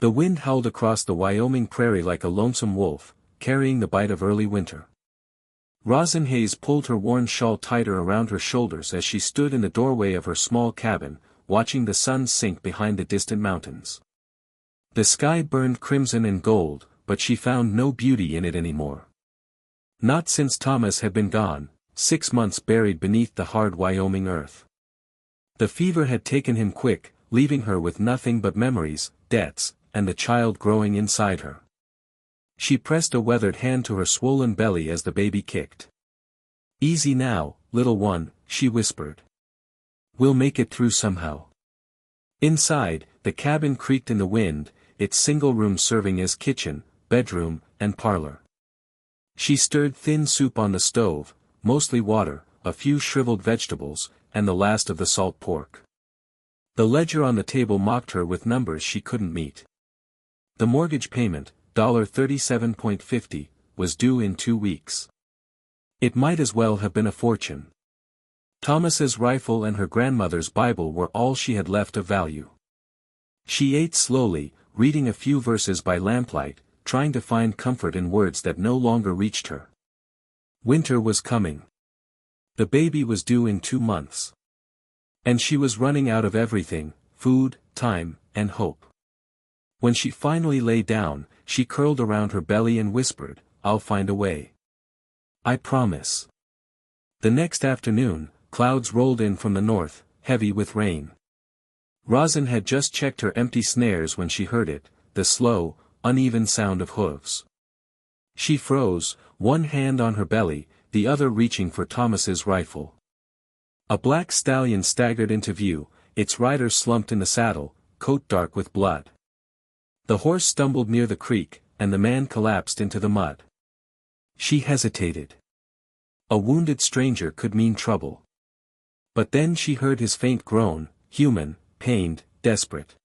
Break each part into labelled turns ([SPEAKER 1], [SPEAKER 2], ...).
[SPEAKER 1] The wind howled across the Wyoming prairie like a lonesome wolf, carrying the bite of early winter. Roslyn Hayes pulled her worn shawl tighter around her shoulders as she stood in the doorway of her small cabin, watching the sun sink behind the distant mountains. The sky burned crimson and gold, but she found no beauty in it anymore. Not since Thomas had been gone, 6 months buried beneath the hard Wyoming earth. The fever had taken him quick, leaving her with nothing but memories, debts, and the child growing inside her. She pressed a weathered hand to her swollen belly as the baby kicked. "Easy now, little one," she whispered. "We'll make it through somehow." Inside, the cabin creaked in the wind, its single room serving as kitchen, bedroom, and parlor. She stirred thin soup on the stove, mostly water, a few shriveled vegetables, and the last of the salt pork. The ledger on the table mocked her with numbers she couldn't meet. The mortgage payment, $37.50, was due in 2 weeks. It might as well have been a fortune. Thomas's rifle and her grandmother's Bible were all she had left of value. She ate slowly, reading a few verses by lamplight, trying to find comfort in words that no longer reached her. Winter was coming. The baby was due in 2 months. And she was running out of everything: food, time, and hope. When she finally lay down, she curled around her belly and whispered, "I'll find a way. I promise." The next afternoon, clouds rolled in from the north, heavy with rain. Roslyn had just checked her empty snares when she heard it, the slow, uneven sound of hooves. She froze, one hand on her belly, the other reaching for Thomas's rifle. A black stallion staggered into view, its rider slumped in the saddle, coat dark with blood. The horse stumbled near the creek, and the man collapsed into the mud. She hesitated. A wounded stranger could mean trouble. But then she heard his faint groan, human, pained, desperate.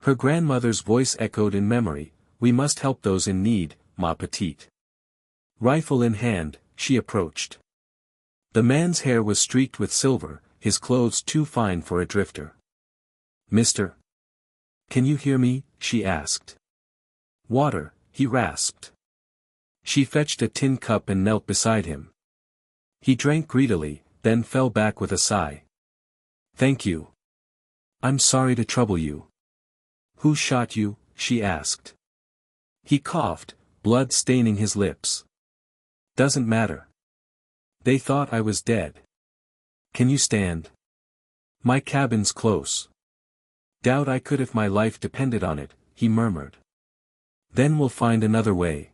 [SPEAKER 1] Her grandmother's voice echoed in memory, "We must help those in need, ma petite." Rifle in hand, she approached. The man's hair was streaked with silver, his clothes too fine for a drifter. "Mister? Can you hear me?" she asked. "Water," he rasped. She fetched a tin cup and knelt beside him. He drank greedily, then fell back with a sigh. "Thank you. I'm sorry to trouble you." "Who shot you?" she asked. He coughed, blood staining his lips. "Doesn't matter. They thought I was dead." "Can you stand?" "My cabin's close." "Doubt I could if my life depended on it," he murmured. "Then we'll find another way."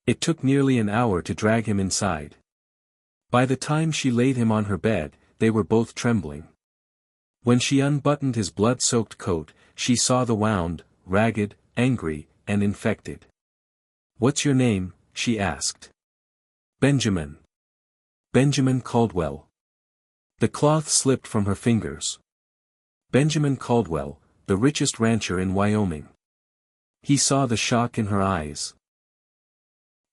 [SPEAKER 1] It took nearly an hour to drag him inside. By the time she laid him on her bed, they were both trembling. When she unbuttoned his blood-soaked coat, she saw the wound, ragged, angry, and infected. "What's your name?" she asked. "Benjamin. Benjamin Caldwell." The cloth slipped from her fingers. Benjamin Caldwell, the richest rancher in Wyoming. He saw the shock in her eyes.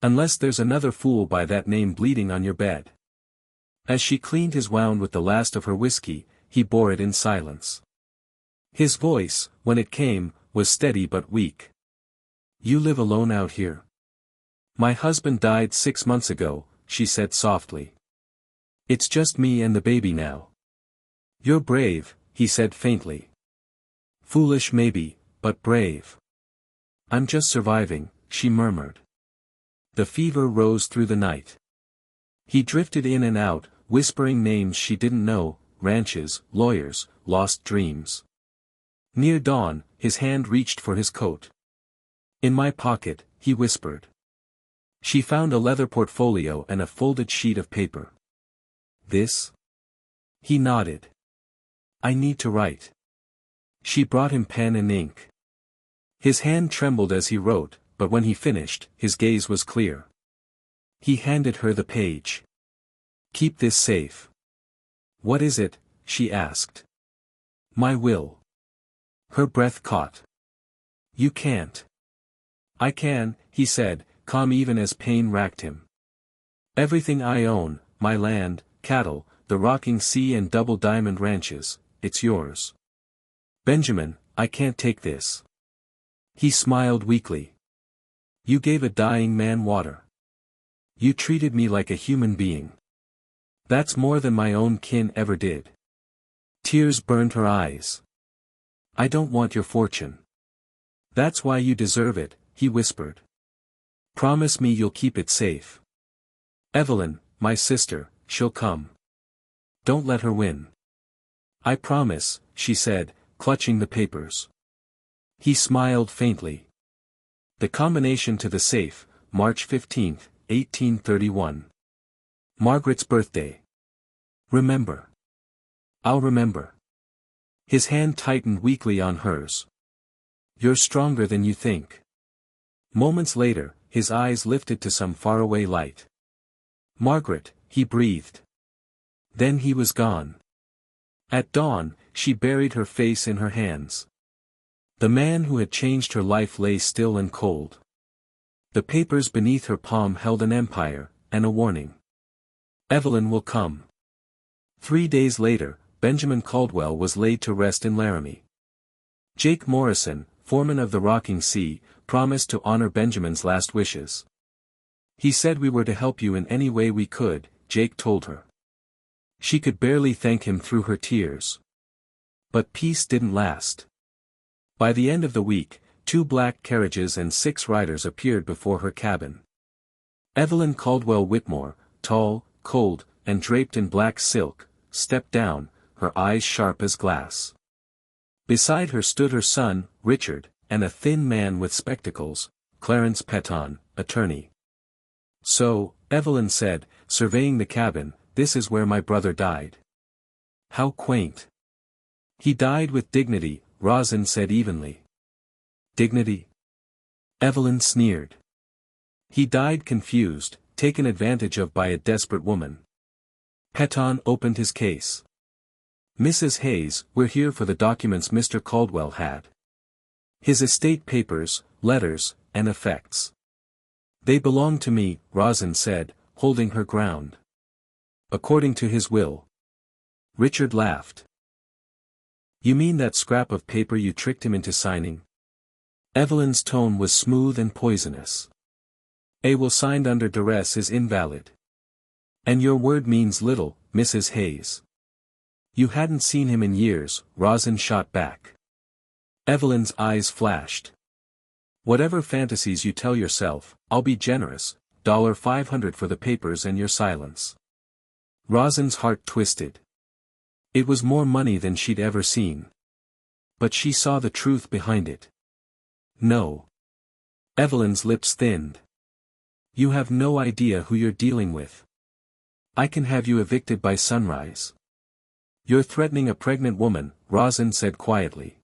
[SPEAKER 1] "Unless there's another fool by that name bleeding on your bed." As she cleaned his wound with the last of her whiskey, he bore it in silence. His voice, when it came, was steady but weak. "You live alone out here?" "My husband died 6 months ago," she said softly. "It's just me and the baby now." "You're brave," he said faintly. "Foolish maybe, but brave." "I'm just surviving," she murmured. The fever rose through the night. He drifted in and out, whispering names she didn't know, ranches, lawyers, lost dreams. Near dawn, his hand reached for his coat. "In my pocket," he whispered. She found a leather portfolio and a folded sheet of paper. "This?" He nodded. "I need to write." She brought him pen and ink. His hand trembled as he wrote, but when he finished, his gaze was clear. He handed her the page. "Keep this safe." "What is it?" she asked. "My will." Her breath caught. "You can't." "I can," he said, calm even as pain racked him. "Everything I own, my land, cattle, the rocking sea and double diamond ranches, it's yours." "Benjamin, I can't take this." He smiled weakly. You gave a dying man water. You treated me like a human being. That's more than my own kin ever did. Tears burned her eyes. I don't want your fortune. That's why you deserve it, he whispered. Promise me you'll keep it safe. Evelyn, my sister, she'll come. Don't let her win. I promise, she said, clutching the papers. He smiled faintly. The combination to the safe, March 15, 1831. Margaret's birthday. Remember. I'll remember. His hand tightened weakly on hers. You're stronger than you think. Moments later, his eyes lifted to some faraway light. Margaret, he breathed. Then he was gone. At dawn, she buried her face in her hands. The man who had changed her life lay still and cold. The papers beneath her palm held an empire, and a warning. Evelyn will come. 3 days later, Benjamin Caldwell was laid to rest in Laramie. Jake Morrison, foreman of the Rocking Sea, promised to honor Benjamin's last wishes. He said we were to help you in any way we could, Jake told her. She could barely thank him through her tears. But peace didn't last. By the end of the week, 2 black carriages and 6 riders appeared before her cabin. Evelyn Caldwell Whitmore, tall, cold, and draped in black silk, stepped down, her eyes sharp as glass. Beside her stood her son, Richard, and a thin man with spectacles, Clarence Petton, attorney. So, Evelyn said, surveying the cabin, this is where my brother died. How quaint. He died with dignity, Roslyn said evenly. Dignity? Evelyn sneered. He died confused, taken advantage of by a desperate woman. Petton opened his case. Mrs. Hayes, we're here for the documents Mr. Caldwell had. His estate papers, letters, and effects. They belong to me, Roslyn said, holding her ground. According to his will. Richard laughed. You mean that scrap of paper you tricked him into signing? Evelyn's tone was smooth and poisonous. A will signed under duress is invalid. And your word means little, Mrs. Hayes. You hadn't seen him in years, Roslyn shot back. Evelyn's eyes flashed. Whatever fantasies you tell yourself, I'll be generous, $500 for the papers and your silence. Roslyn's heart twisted. It was more money than she'd ever seen. But she saw the truth behind it. No. Evelyn's lips thinned. You have no idea who you're dealing with. I can have you evicted by sunrise. You're threatening a pregnant woman, Roslyn said quietly.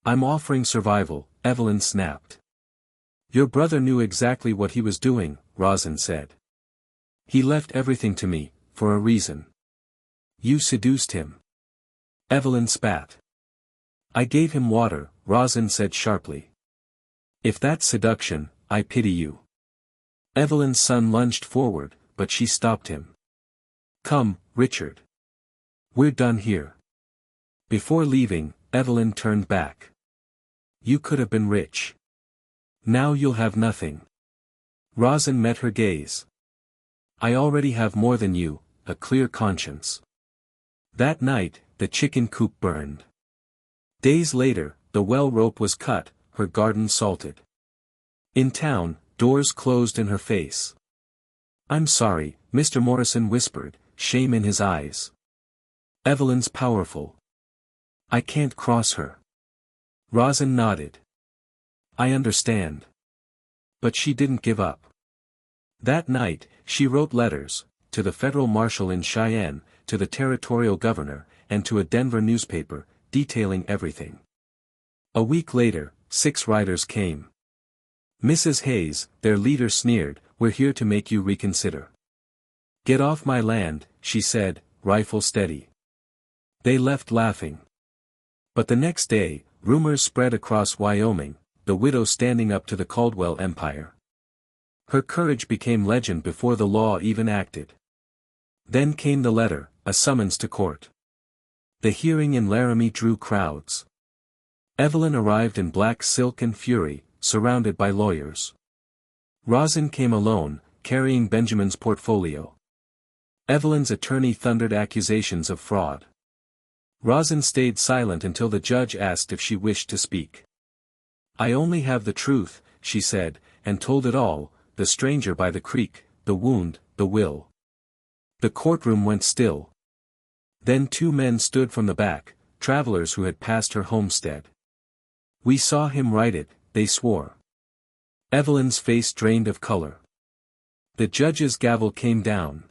[SPEAKER 1] I'm offering survival, Evelyn snapped. Your brother knew exactly what he was doing, Roslyn said. He left everything to me, for a reason. You seduced him. Evelyn spat. I gave him water, Roslyn said sharply. If that's seduction, I pity you. Evelyn's son lunged forward, but she stopped him. Come, Richard. We're done here. Before leaving, Evelyn turned back. You could have been rich. Now you'll have nothing. Roslyn met her gaze. I already have more than you, a clear conscience. That night, the chicken coop burned. Days later, the well rope was cut, her garden salted. In town, doors closed in her face. I'm sorry, Mr. Morrison whispered, shame in his eyes. Evelyn's powerful. I can't cross her. Roslyn nodded. I understand. But she didn't give up. That night, she wrote letters, to the federal marshal in Cheyenne, to the territorial governor, and to a Denver newspaper, detailing everything. A week later, 6 riders came. Mrs. Hayes, their leader sneered, we're here to make you reconsider. Get off my land, she said, rifle steady. They left laughing. But the next day, rumors spread across Wyoming, the widow standing up to the Caldwell empire. Her courage became legend before the law even acted. Then came the letter, a summons to court. The hearing in Laramie drew crowds. Evelyn arrived in black silk and fury, surrounded by lawyers. Roslyn came alone, carrying Benjamin's portfolio. Evelyn's attorney thundered accusations of fraud. Roslyn stayed silent until the judge asked if she wished to speak. "I only have the truth," she said, and told it all: the stranger by the creek, the wound, the will. The courtroom went still. Then two men stood from the back, travelers who had passed her homestead. "We saw him write it," they swore. Evelyn's face drained of color. The judge's gavel came down.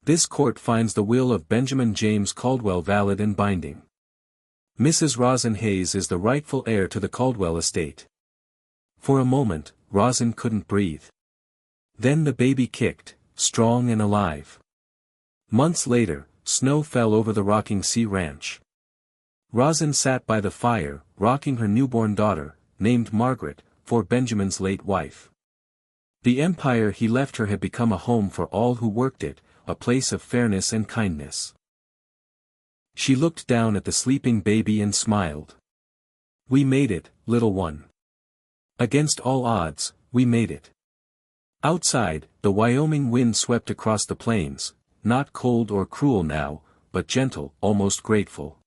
[SPEAKER 1] "This court finds the will of Benjamin James Caldwell valid and binding. Mrs. Roslyn Hayes is the rightful heir to the Caldwell estate." For a moment, Roslyn couldn't breathe. Then the baby kicked, strong and alive. Months later, snow fell over the Rocking Sea Ranch. Roslyn sat by the fire, rocking her newborn daughter, named Margaret, for Benjamin's late wife. The empire he left her had become a home for all who worked it, a place of fairness and kindness. She looked down at the sleeping baby and smiled. "We made it, little one. Against all odds, we made it." Outside, the Wyoming wind swept across the plains, not cold or cruel now, but gentle, almost grateful.